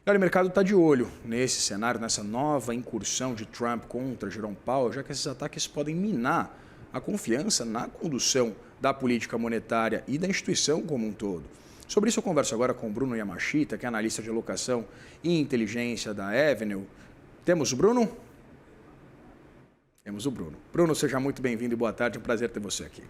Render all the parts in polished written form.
E olha, o mercado está de olho nesse cenário, nessa nova incursão de Trump contra Jerome Powell, já que esses ataques podem minar a confiança na condução da política monetária e da instituição como um todo. Sobre isso eu converso agora com Bruno Yamashita, que é analista de alocação e inteligência da Avenue. Temos o Bruno? Temos o Bruno. Bruno, seja muito bem-vindo e boa tarde, um prazer ter você aqui.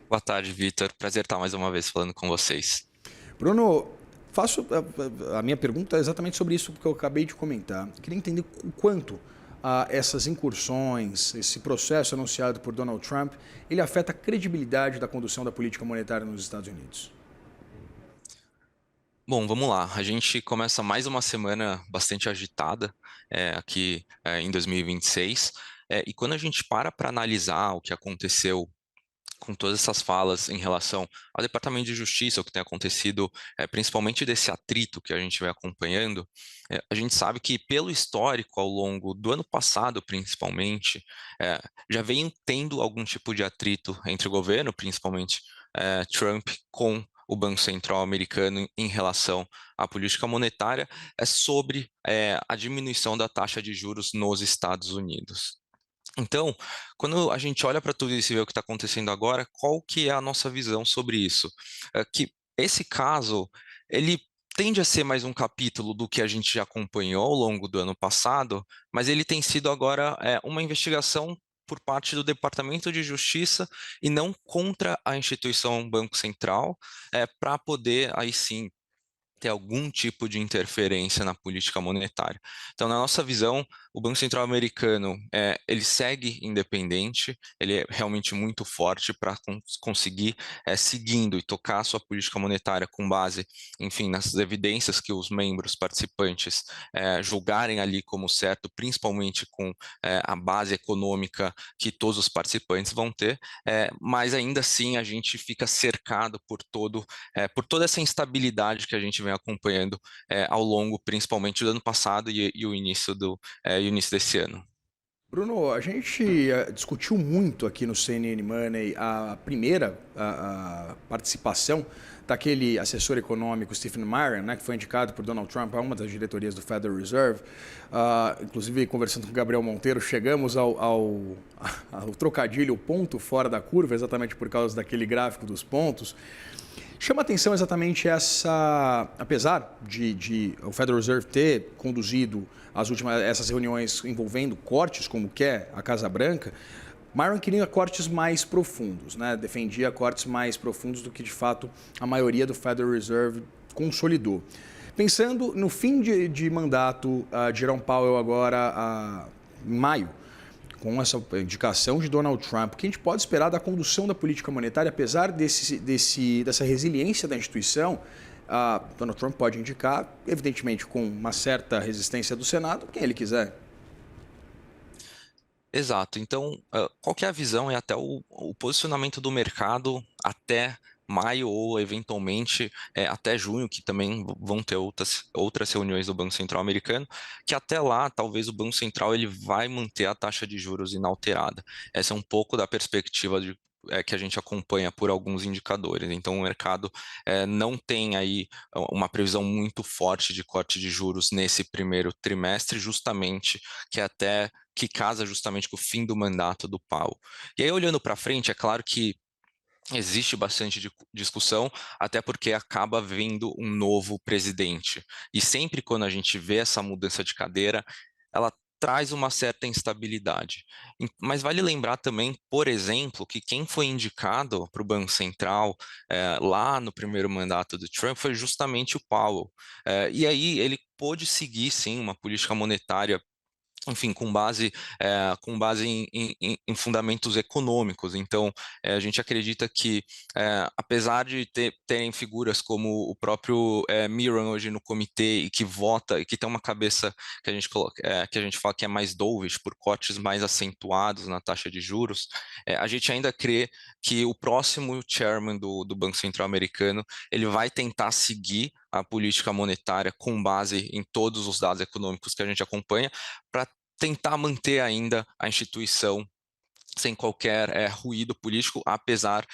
Boa tarde, Vitor. Prazer estar mais uma vez falando com vocês. Bruno, faço a minha pergunta é exatamente sobre isso que eu acabei de comentar. Queria entender o quanto essas incursões, esse processo anunciado por Donald Trump, ele afeta a credibilidade da condução da política monetária nos Estados Unidos. Bom, vamos lá. A gente começa mais uma semana bastante agitada aqui em 2026. E quando a gente para analisar o que aconteceu com todas essas falas em relação ao Departamento de Justiça, o que tem acontecido, principalmente desse atrito que a gente vai acompanhando, a gente sabe que, pelo histórico, ao longo do ano passado, principalmente, já vem tendo algum tipo de atrito entre o governo, principalmente Trump, com o Banco Central americano em relação à política monetária, sobre a diminuição da taxa de juros nos Estados Unidos. Então, quando a gente olha para tudo isso e vê o que está acontecendo agora, qual que é a nossa visão sobre isso? Que esse caso, ele tende a ser mais um capítulo do que a gente já acompanhou ao longo do ano passado, mas ele tem sido agora uma investigação por parte do Departamento de Justiça e não contra a instituição Banco Central, para poder aí sim ter algum tipo de interferência na política monetária. Então, na nossa visão, o Banco Central americano ele segue independente, ele é realmente muito forte para conseguir seguindo e tocar a sua política monetária com base, enfim, nas evidências que os membros participantes julgarem ali como certo, principalmente com a base econômica que todos os participantes vão ter, mas ainda assim a gente fica cercado por toda essa instabilidade que a gente vem acompanhando ao longo, principalmente do ano passado e o início desse ano. Bruno, a gente discutiu muito aqui no CNN Money a primeira a participação daquele assessor econômico Stephen Miron, né, que foi indicado por Donald Trump a uma das diretorias do Federal Reserve. Inclusive, conversando com o Gabriel Monteiro, chegamos ao trocadilho, o ponto fora da curva, exatamente por causa daquele gráfico dos pontos. Chama atenção exatamente essa, apesar de o Federal Reserve ter conduzido essas reuniões envolvendo cortes, como quer a Casa Branca, Myron queria cortes mais profundos, né? Defendia cortes mais profundos do que de fato a maioria do Federal Reserve consolidou. Pensando no fim de mandato de Jerome Powell agora em maio, com essa indicação de Donald Trump, o que a gente pode esperar da condução da política monetária, apesar dessa resiliência da instituição? Donald Trump pode indicar, evidentemente com uma certa resistência do Senado, quem ele quiser. Exato. Então, qual que é a visão e até o posicionamento do mercado até maio ou eventualmente até junho, que também vão ter outras reuniões do Banco Central americano, que até lá talvez o Banco Central ele vai manter a taxa de juros inalterada. Essa é um pouco da perspectiva que a gente acompanha por alguns indicadores. Então, o mercado não tem aí uma previsão muito forte de corte de juros nesse primeiro trimestre, justamente que casa justamente com o fim do mandato do Powell. E aí, olhando para frente, é claro que existe bastante discussão, até porque acaba vindo um novo presidente. E sempre quando a gente vê essa mudança de cadeira, ela traz uma certa instabilidade. Mas vale lembrar também, por exemplo, que quem foi indicado para o Banco Central lá no primeiro mandato do Trump foi justamente o Powell. E aí ele pôde seguir, sim, uma política monetária, enfim, com base em fundamentos econômicos. Então, a gente acredita que, apesar de terem figuras como o próprio Miron hoje no comitê e que vota e que tem uma cabeça que a gente que a gente fala que é mais dovish por cortes mais acentuados na taxa de juros, a gente ainda crê que o próximo chairman do Banco Central americano ele vai tentar seguir a política monetária com base em todos os dados econômicos que a gente acompanha para tentar manter ainda a instituição sem qualquer ruído político, apesar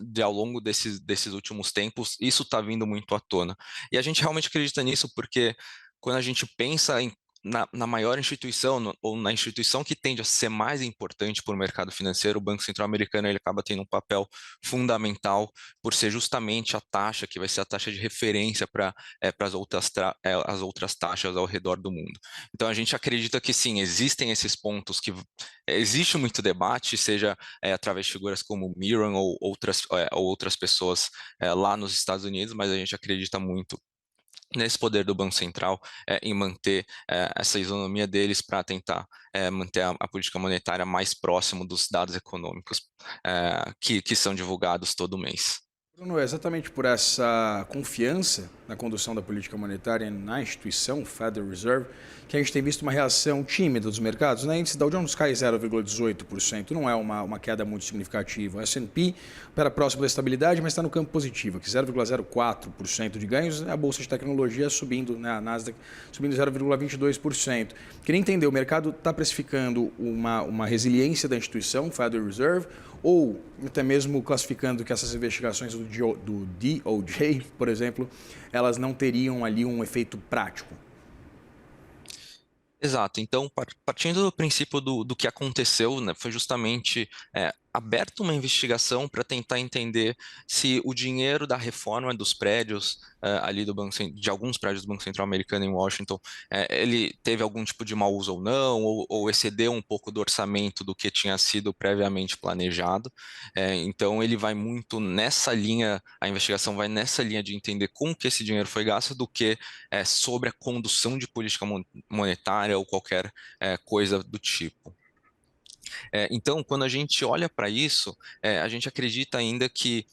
de ao longo desses últimos tempos, isso está vindo muito à tona. E a gente realmente acredita nisso porque quando a gente pensa na maior instituição, ou na instituição que tende a ser mais importante para o mercado financeiro, o Banco Central Americano ele acaba tendo um papel fundamental por ser justamente a taxa que vai ser a taxa de referência para as outras taxas ao redor do mundo. Então a gente acredita que sim, existem esses pontos que existe muito debate, seja através de figuras como Miran ou outras pessoas lá nos Estados Unidos, mas a gente acredita muito nesse poder do Banco Central em manter essa isonomia deles para tentar manter a política monetária mais próximo dos dados econômicos que são divulgados todo mês. Bruno, é exatamente por essa confiança na condução da política monetária na instituição, Federal Reserve, que a gente tem visto uma reação tímida dos mercados. O índice Dow Jones cai 0,18%, não é uma queda muito significativa. O S&P opera próximo da estabilidade, mas está no campo positivo, que 0,04% de ganhos. A bolsa de tecnologia subindo, né, a Nasdaq subindo 0,22%. Queria entender, o mercado está precificando uma resiliência da instituição, Federal Reserve, ou até mesmo classificando que essas investigações do DOJ, por exemplo, elas não teriam ali um efeito prático? Exato. Então, partindo do princípio do que aconteceu, né, foi justamente aberta uma investigação para tentar entender se o dinheiro da reforma dos prédios ali de alguns prédios do Banco Central Americano em Washington, ele teve algum tipo de mau uso ou não, ou excedeu um pouco do orçamento do que tinha sido previamente planejado. Então, ele vai muito nessa linha, a investigação vai nessa linha de entender como que esse dinheiro foi gasto, do que sobre a condução de política monetária ou qualquer coisa do tipo. Então, quando a gente olha para isso, a gente acredita ainda que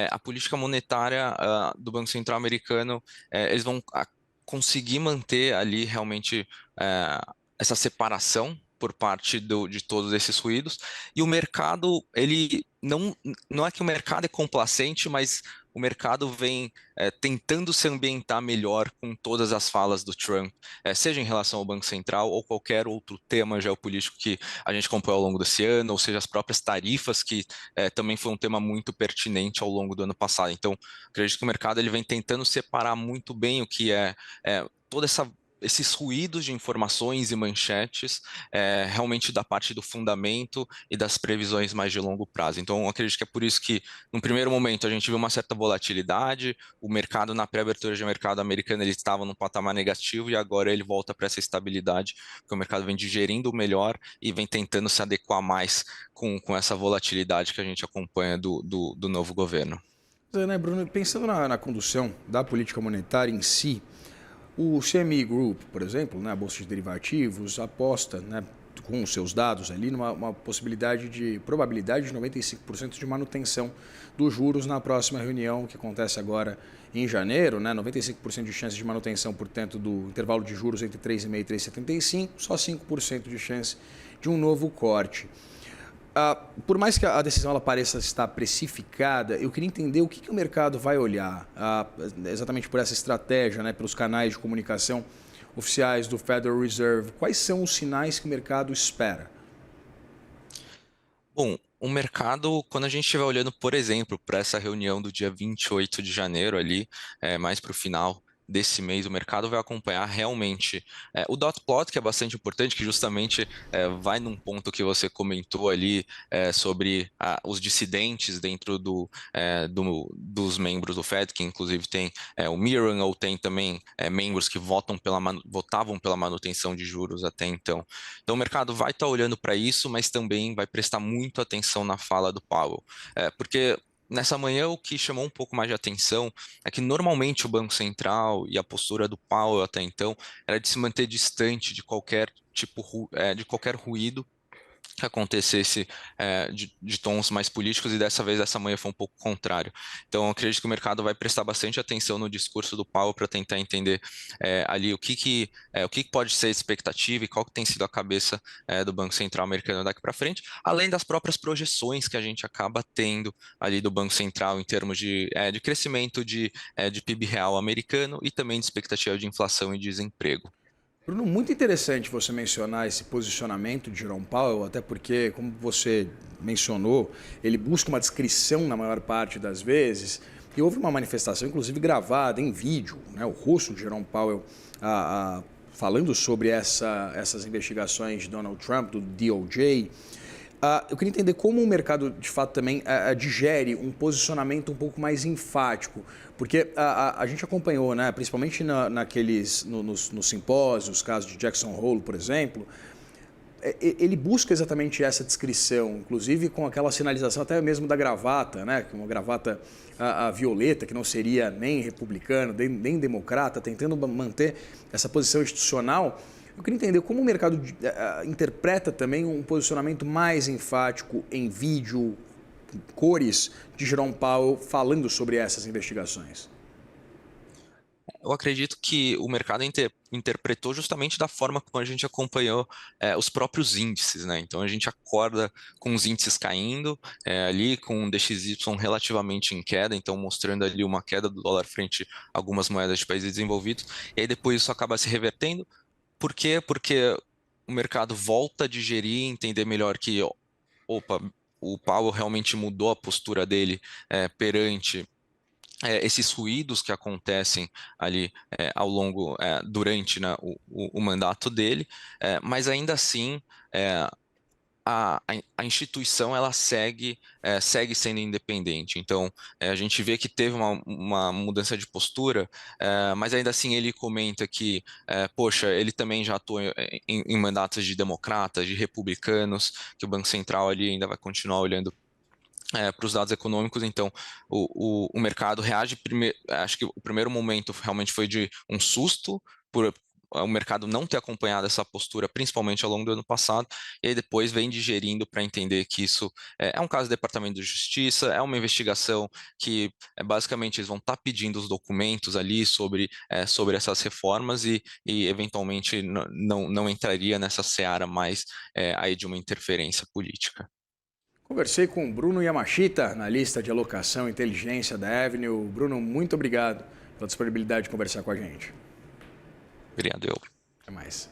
a política monetária do Banco Central americano, eles vão conseguir manter ali realmente essa separação por parte de todos esses ruídos, e o mercado, ele não é que o mercado é complacente, mas o mercado vem tentando se ambientar melhor com todas as falas do Trump, seja em relação ao Banco Central ou qualquer outro tema geopolítico que a gente acompanhou ao longo desse ano, ou seja, as próprias tarifas, que também foi um tema muito pertinente ao longo do ano passado. Então, acredito que o mercado ele vem tentando separar muito bem o que toda esses ruídos de informações e manchetes, realmente da parte do fundamento e das previsões mais de longo prazo. Então, acredito que é por isso que, no primeiro momento, a gente viu uma certa volatilidade, o mercado, na pré-abertura de mercado americano, ele estava num patamar negativo e agora ele volta para essa estabilidade, porque o mercado vem digerindo melhor e vem tentando se adequar mais com essa volatilidade que a gente acompanha do novo governo. Né, Bruno, pensando na condução da política monetária em si, o CME Group, por exemplo, né, a Bolsa de Derivativos, aposta, né, com os seus dados ali, numa possibilidade de probabilidade de 95% de manutenção dos juros na próxima reunião, que acontece agora em janeiro, né, 95% de chance de manutenção, portanto, do intervalo de juros entre 3,5% e 3,75%, só 5% de chance de um novo corte. Por mais que a decisão ela pareça estar precificada, eu queria entender o que o mercado vai olhar exatamente por essa estratégia, né, pelos canais de comunicação oficiais do Federal Reserve. Quais são os sinais que o mercado espera? Bom, o mercado, quando a gente estiver olhando, por exemplo, para essa reunião do dia 28 de janeiro ali, mais para o final desse mês, o mercado vai acompanhar realmente o dot plot, que é bastante importante, que justamente vai num ponto que você comentou ali sobre os dissidentes dentro dos membros do Fed, que inclusive tem o Miran, ou tem também membros que votavam pela manutenção de juros até então. Então, o mercado vai estar olhando para isso, mas também vai prestar muito atenção na fala do Powell, porque nessa manhã o que chamou um pouco mais de atenção é que normalmente o Banco Central e a postura do Powell até então era de se manter distante de qualquer de qualquer ruído que acontecesse de tons mais políticos, e dessa vez, essa manhã foi um pouco contrário. Então, eu acredito que o mercado vai prestar bastante atenção no discurso do Powell para tentar entender ali o que pode ser a expectativa e qual que tem sido a cabeça do Banco Central americano daqui para frente, além das próprias projeções que a gente acaba tendo ali do Banco Central em termos de crescimento de PIB real americano e também de expectativa de inflação e desemprego. Bruno, muito interessante você mencionar esse posicionamento de Jerome Powell, até porque, como você mencionou, ele busca uma descrição na maior parte das vezes, e houve uma manifestação, inclusive gravada em vídeo, né, o rosto de Jerome Powell falando sobre essas investigações de Donald Trump, do DOJ. Eu queria entender como o mercado, de fato, também digere um posicionamento um pouco mais enfático, porque a gente acompanhou, né, principalmente nos simpósios, casos de Jackson Hole, por exemplo, ele busca exatamente essa descrição, inclusive com aquela sinalização até mesmo da gravata, né, uma gravata violeta, que não seria nem republicano, nem democrata, tentando manter essa posição institucional. Eu queria entender como o mercado interpreta também um posicionamento mais enfático em vídeo, cores, de Jerome Powell falando sobre essas investigações. Eu acredito que o mercado interpretou justamente da forma como a gente acompanhou os próprios índices, né? Então a gente acorda com os índices caindo, ali com um DXY relativamente em queda, então mostrando ali uma queda do dólar frente a algumas moedas de países desenvolvidos, e aí depois isso acaba se revertendo. Por quê? Porque o mercado volta a digerir, entender melhor que, opa, o Powell realmente mudou a postura dele perante esses ruídos que acontecem ali durante, né, o mandato dele, mas ainda assim a instituição ela segue sendo independente. Então a gente vê que teve uma mudança de postura, mas ainda assim ele comenta que, poxa, ele também já atuou em mandatos de democratas, de republicanos, que o Banco Central ali ainda vai continuar olhando para os dados econômicos. Então o mercado reage acho que o primeiro momento realmente foi de um susto por o mercado não ter acompanhado essa postura, principalmente ao longo do ano passado, e aí depois vem digerindo para entender que isso é um caso do Departamento de Justiça, é uma investigação que basicamente eles vão estar pedindo os documentos ali sobre essas reformas e eventualmente não entraria nessa seara mais aí de uma interferência política. Conversei com o Bruno Yamashita, analista de alocação e inteligência da Avenue. Bruno, muito obrigado pela disponibilidade de conversar com a gente. Obrigado, eu. Até mais.